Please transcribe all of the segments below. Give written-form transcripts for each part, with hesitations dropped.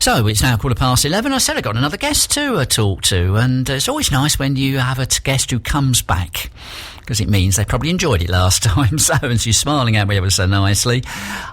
So it's now 11:15. I said I got another guest to talk to, and it's always nice when you have a guest who comes back, because it means they probably enjoyed it last time. So, and she's smiling at me ever so nicely.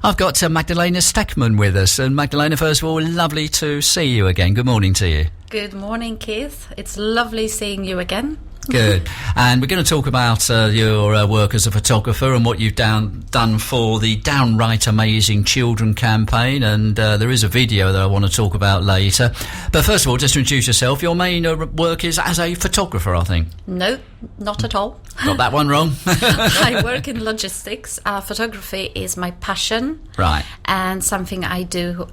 I've got Magdalena Sztechman with us. And Magdalena, first of all, lovely to see you again. Good morning to you. Good morning, Keith. It's lovely seeing you again. Good. And we're going to talk about your work as a photographer and what you've done for the DownRight Amazing Children campaign. And there is a video that I want to talk about later. But first of all, just to introduce yourself, your main work is as a photographer, I think. No, not at all. Got that one wrong. I work in logistics. Photography is my passion. Right. And something I do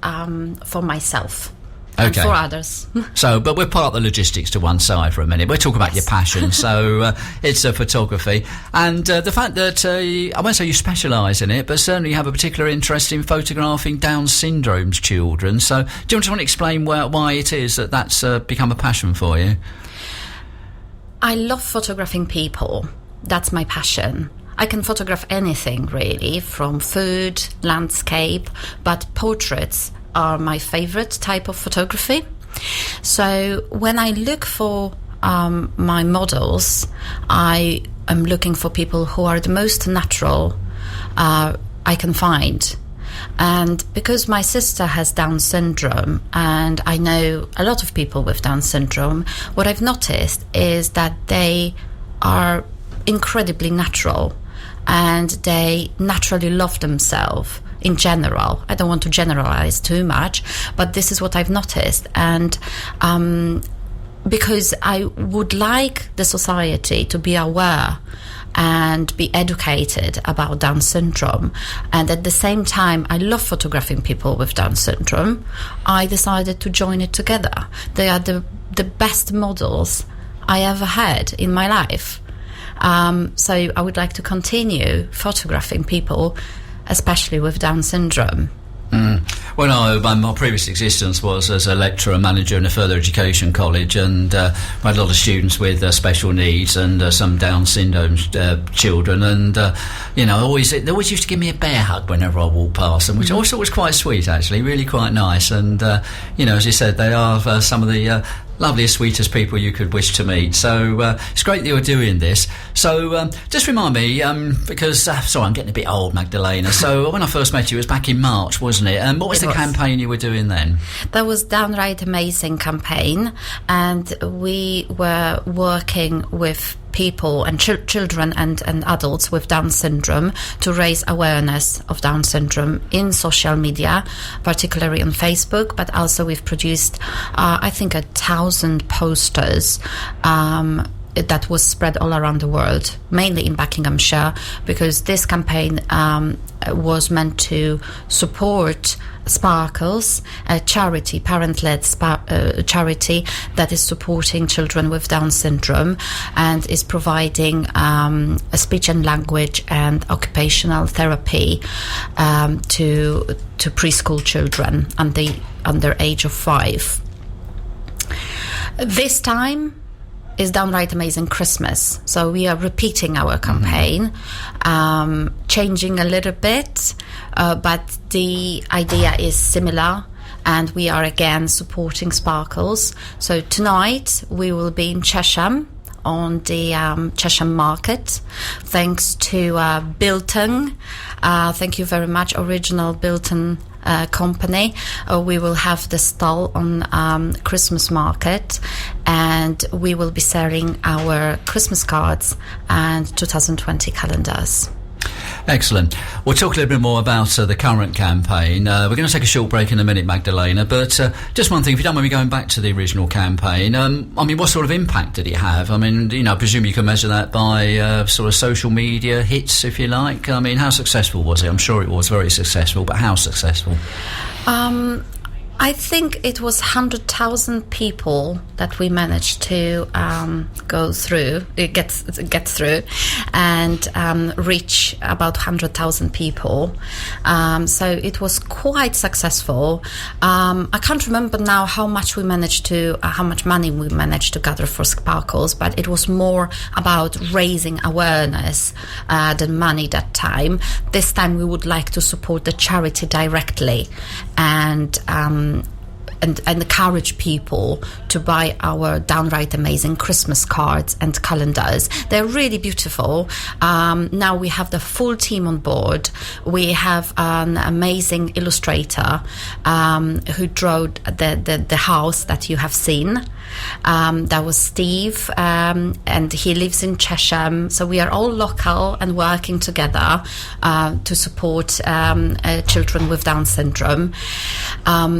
for myself. Okay. And for others. So, but we'll park the logistics to one side for a minute. We'll talk about your passion. So, it's a photography. And the fact that, I won't say you specialise in it, but certainly you have a particular interest in photographing Down syndrome's children. So, do you want to explain why it is that that's become a passion for you? I love photographing people. That's my passion. I can photograph anything, really, from food, landscape, but portraits are my favourite type of photography. So when I look for my models, I am looking for people who are the most natural I can find. And because my sister has Down syndrome, and I know a lot of people with Down syndrome, what I've noticed is that they are incredibly natural and they naturally love themselves. In general, I don't want to generalize too much, but this is what I've noticed. And because I would like the society to be aware and be educated about Down syndrome, and at the same time I love photographing people with Down syndrome, I decided to join it together. They are the best models I ever had in my life. So I would like to continue photographing people, especially with Down syndrome. Well, my previous existence was as a lecturer and manager in a further education college, and I had a lot of students with special needs and some Down syndrome children, and they always used to give me a bear hug whenever I walked past them, which I always thought was quite sweet, actually, really quite nice. And as you said, they are some of the loveliest, sweetest people you could wish to meet. So it's great that you're doing this. So just remind me, because sorry, I'm getting a bit old, Magdalena. So when I first met you, it was back in March, wasn't it? And what was the campaign you were doing then? That was DownRight Amazing campaign, and we were working with people and children and adults with Down syndrome to raise awareness of Down syndrome in social media, particularly on Facebook, but also we've produced I think 1,000 posters that was spread all around the world, mainly in Buckinghamshire, because this campaign was meant to support Sparkles, a charity, parent-led charity that is supporting children with Down syndrome and is providing a speech and language and occupational therapy to preschool children under age of 5. This time is DownRight Amazing Christmas, so we are repeating our campaign, changing a little bit, but the idea is similar, and we are again supporting Sparkles. So tonight we will be in Chesham on the Chesham Market, thanks to Bilton. Thank you very much, Original Bilton company. We will have the stall on Christmas market, and we will be selling our Christmas cards and 2020 calendars. Excellent. We'll talk a little bit more about the current campaign. We're going to take a short break in a minute, Magdalena, but just one thing, if you don't mind me going back to the original campaign, what sort of impact did it have? I presume you can measure that by sort of social media hits, if you like. How successful was it? I'm sure it was very successful, but how successful? I think it was 100,000 people that we managed to get through, and reach about 100,000 people. So it was quite successful. I can't remember now how much money we managed to gather for Sparkles, but it was more about raising awareness than money that time. This time we would like to support the charity directly, and and encourage people to buy our downright amazing Christmas cards and calendars. They're really beautiful. Now we have the full team on board. We have an amazing illustrator who drew the house that you have seen. That was Steve, and he lives in Chesham. So we are all local and working together to support children with Down syndrome.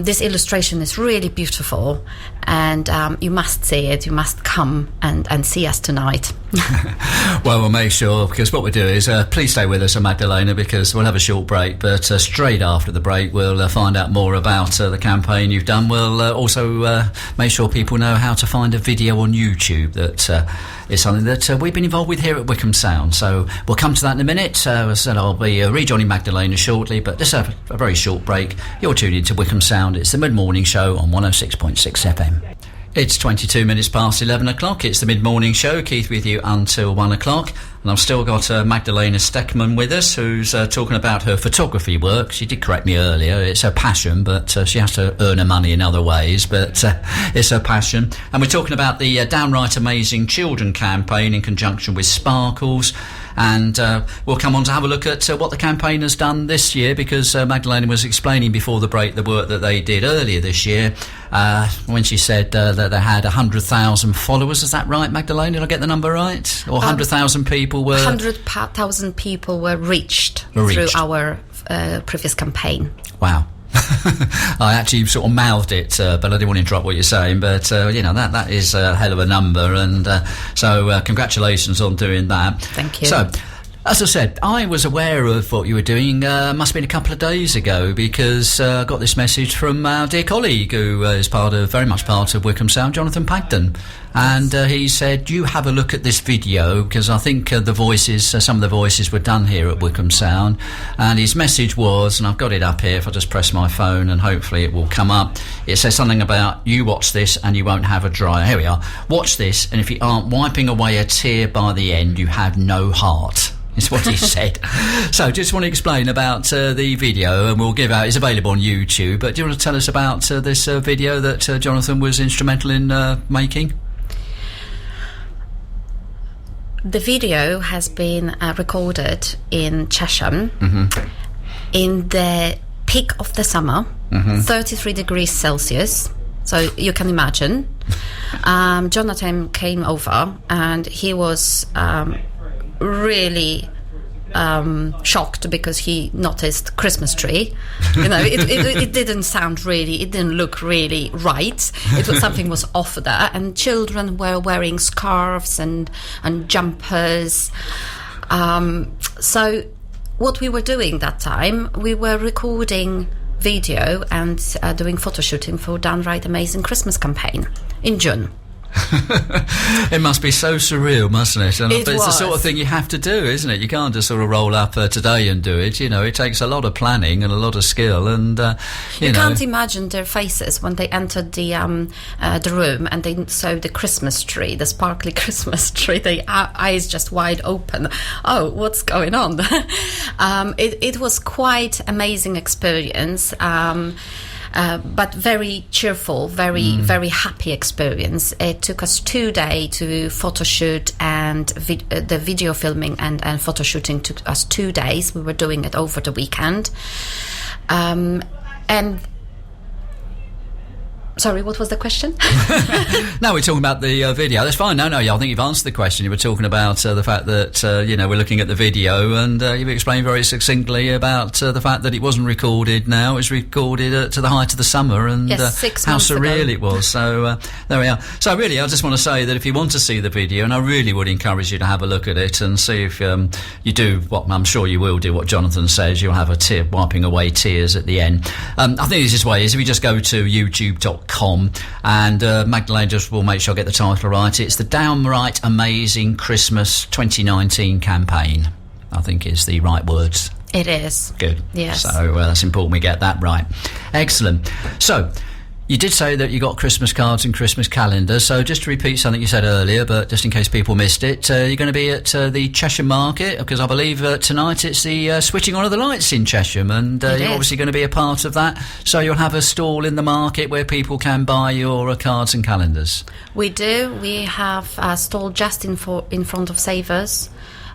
This illustration is really beautiful, and you must see it. You must come and see us tonight. Well, we'll make sure, because what we'll do is please stay with us, Magdalena, because we'll have a short break, but straight after the break we'll find out more about the campaign you've done. We'll also make sure people know how to find a video on YouTube that is something that we've been involved with here at Wycombe Sound. So we'll come to that in a minute. As I said, I'll be rejoining Magdalena shortly, but just a very short break. You're tuned into Wycombe Sound. It's the mid-morning show on 106.6 FM. It's 22 minutes past 11 o'clock. It's the mid-morning show. Keith with you until 1 o'clock. And I've still got Magdalena Sztechman with us, who's talking about her photography work. She did correct me earlier. It's her passion, but she has to earn her money in other ways. But it's her passion. And we're talking about the Downright Amazing Children campaign in conjunction with Sparkles. And we'll come on to have a look at what the campaign has done this year, because Magdalena was explaining before the break the work that they did earlier this year when she said that they had 100,000 followers. Is that right, Magdalena? Did I get the number right? Or 100,000 people were... 100,000 people were reached through our previous campaign. Wow. I actually sort of mouthed it, but I didn't want to interrupt what you're saying. But that is a hell of a number, and so congratulations on doing that. Thank you. So, as I said, I was aware of what you were doing. Must have been a couple of days ago, because I got this message from our dear colleague who is very much part of Wycombe Sound, Jonathan Pagden. And he said, you have a look at this video, because I think some of the voices were done here at Wycombe Sound. And his message was, and I've got it up here, if I just press my phone and hopefully it will come up. It says something about, you watch this and you won't have a dry. Here we are. Watch this, and if you aren't wiping away a tear by the end, you have no heart. Is what he said. So just want to explain about the video, and we'll give out, it's available on YouTube, but do you want to tell us about this video that Jonathan was instrumental in making? The video has been recorded in Chesham in the peak of the summer, 33 degrees Celsius. So you can imagine. Jonathan came over, and he was really shocked because he noticed Christmas tree. It didn't look really right. Something was off there, and children were wearing scarves and jumpers. So what we were doing that time, we were recording video and doing photo shooting for Downright Amazing Christmas campaign in June. It must be so surreal, mustn't it? But it's the sort of thing you have to do, isn't it? You can't just sort of roll up today and do it. It takes a lot of planning and a lot of skill, and you can't imagine their faces when they entered the room and they saw the Christmas tree, the sparkly Christmas tree. Their eyes just wide open. Oh, what's going on? It was quite amazing experience. But very cheerful, very happy experience. It took us 2 days to photo shoot, and the video filming and photo shooting took us 2 days. We were doing it over the weekend. And sorry, what was the question? No, we're talking about the video. That's fine. No, I think you've answered the question. You were talking about the fact that, we're looking at the video, and you've explained very succinctly about the fact that it wasn't recorded now. It was recorded to the height of the summer, and yes, 6 how months surreal ago. It was. So there we are. So really, I just want to say that if you want to see the video, and I really would encourage you to have a look at it and see if you do what I'm sure you will do, what Jonathan says, you'll have a tear, wiping away tears at the end. I think the easiest way is if you just go to youtube.com, and Magdalena just will make sure I get the title right. It's the Downright Amazing Christmas 2019 campaign, I think is the right words. It is. Good. Yes. So that's important we get that right. Excellent. So You did say that you got Christmas cards and Christmas calendars, so just to repeat something you said earlier, but just in case people missed it, you're going to be at the Chesham Market, because I believe tonight it's the switching on of the lights in Chesham, and you're obviously going to be a part of that, so you'll have a stall in the market where people can buy your cards and calendars. We do. We have a stall just in front of Savers,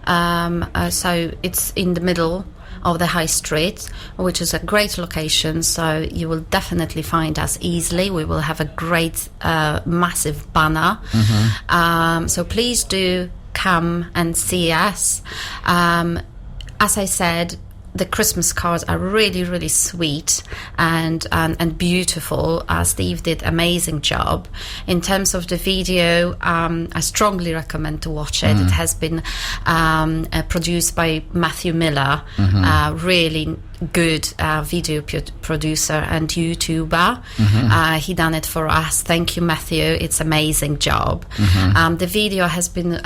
so it's in the middle of the high street, which is a great location, so you will definitely find us easily. We will have a great massive banner, so please do come and see us. As I said, the Christmas cards are really, really sweet and beautiful. Steve did amazing job. In terms of the video, I strongly recommend to watch it. It has been produced by Matthew Miller, really good video producer and YouTuber. He done it for us. Thank you, Matthew. It's amazing job. The video has been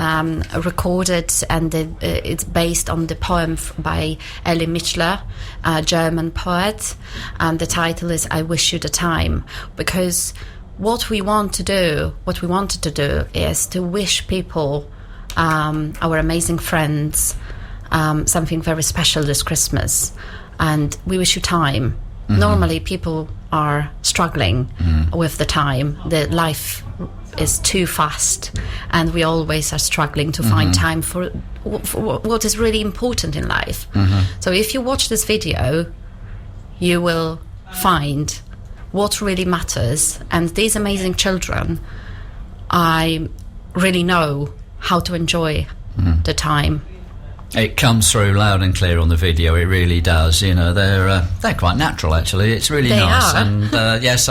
recorded, and it's based on the poem by Ellie Michler, a German poet. The title is "I Wish You the Time," because what we wanted to do is to wish people, our amazing friends, something very special this Christmas. And we wish you time. Normally people are struggling with the time. The life is too fast, and we always are struggling to find time for what is really important in life. So if you watch this video, you will find what really matters. And these amazing children, I really know how to enjoy the time. It comes through loud and clear on the video. It really does. You know, they're quite natural, actually. It's really nice. And yes,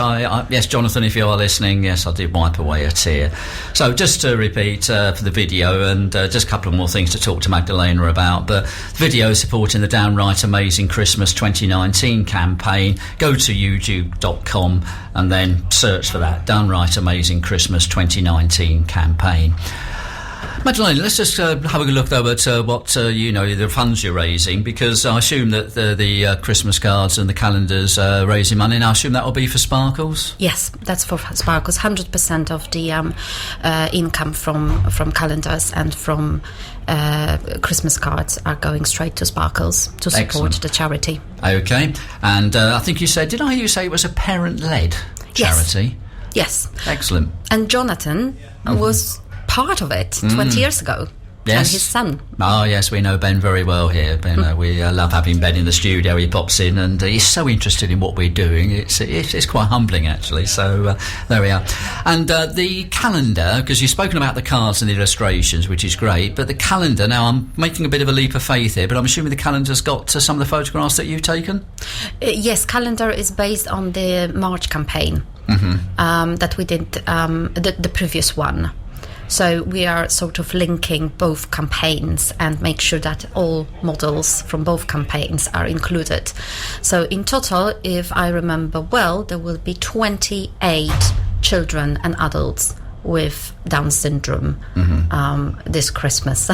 yes, Jonathan, if you are listening, yes, I did wipe away a tear. So just to repeat for the video, and just a couple of more things to talk to Magdalena about. But the video is supporting the DownRight Amazing Christmas 2019 campaign. Go to youtube.com and then search for that DownRight Amazing Christmas 2019 campaign. Magdalena, let's just have a look though at what the funds you're raising, because I assume that the Christmas cards and the calendars raising money, and I assume that will be for Sparkles? Yes, that's for Sparkles. 100% of the income from calendars and from Christmas cards are going straight to Sparkles to support the charity. Okay, and I think you said, did I hear you say it was a parent-led charity? Yes. Excellent. And Jonathan was part of it 20 years ago. Yes. And his son. Oh yes, we know Ben very well here. Ben, we love having Ben in the studio. He pops in and he's so interested in what we're doing. It's quite humbling, actually. So there we are. And the calendar, because you've spoken about the cards and the illustrations, which is great, but the calendar, now I'm making a bit of a leap of faith here, but I'm assuming the calendar's got some of the photographs that you've taken? Yes, calendar is based on the March campaign that we did, the previous one. So we are sort of linking both campaigns and make sure that all models from both campaigns are included. So in total, if I remember well, there will be 28 children and adults with Down syndrome this Christmas.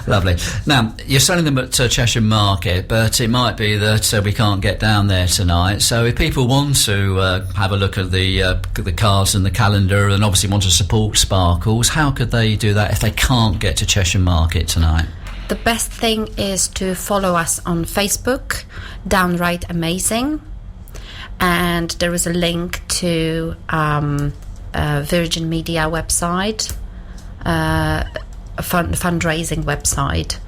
Lovely. Now, you're selling them at Chesham Market, but it might be that we can't get down there tonight. So if people want to have a look at the cards and the calendar, and obviously want to support Sparkles, how could they do that if they can't get to Chesham Market tonight? The best thing is to follow us on Facebook, DownRight Amazing, and there is a link to Virgin Media website, fundraising website,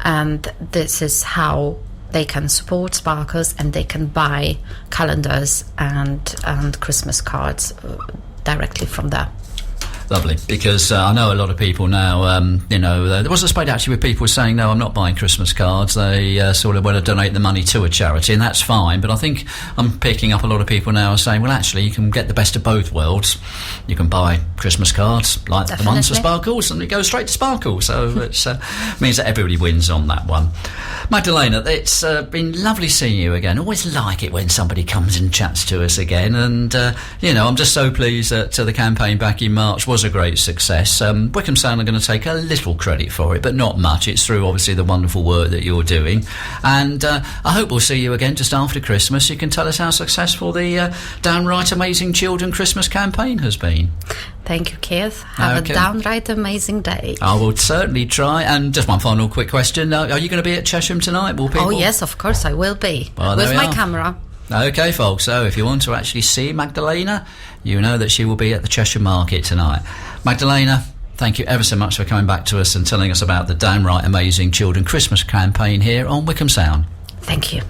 and this is how they can support Sparkles, and they can buy calendars and Christmas cards directly from there. Lovely, because I know a lot of people now, there was a spate actually with people saying, no, I'm not buying Christmas cards. They sort of want to donate the money to a charity, and that's fine. But I think I'm picking up a lot of people now saying, well, actually, you can get the best of both worlds. You can buy Christmas cards like the ones for Sparkles, and it goes straight to Sparkles. So it means that everybody wins on that one. Magdalena, it's been lovely seeing you again. Always like it when somebody comes and chats to us again. And, I'm just so pleased that the campaign back in March was was a great success. Wycombe Sound are going to take a little credit for it, but not much. It's through obviously the wonderful work that you're doing, and I hope we'll see you again just after Christmas. You can tell us how successful the downright amazing children Christmas campaign has been. Thank you, Keith. Have a downright amazing day. I will certainly try. And just one final quick question: are you going to be at Chesham tonight? Will people? Oh yes, of course I will be, well, with my camera. Okay, folks, so if you want to actually see Magdalena, you know that she will be at the Cheshire Market tonight. Magdalena, thank you ever so much for coming back to us and telling us about the downright amazing children Christmas campaign here on Wycombe Sound. Thank you.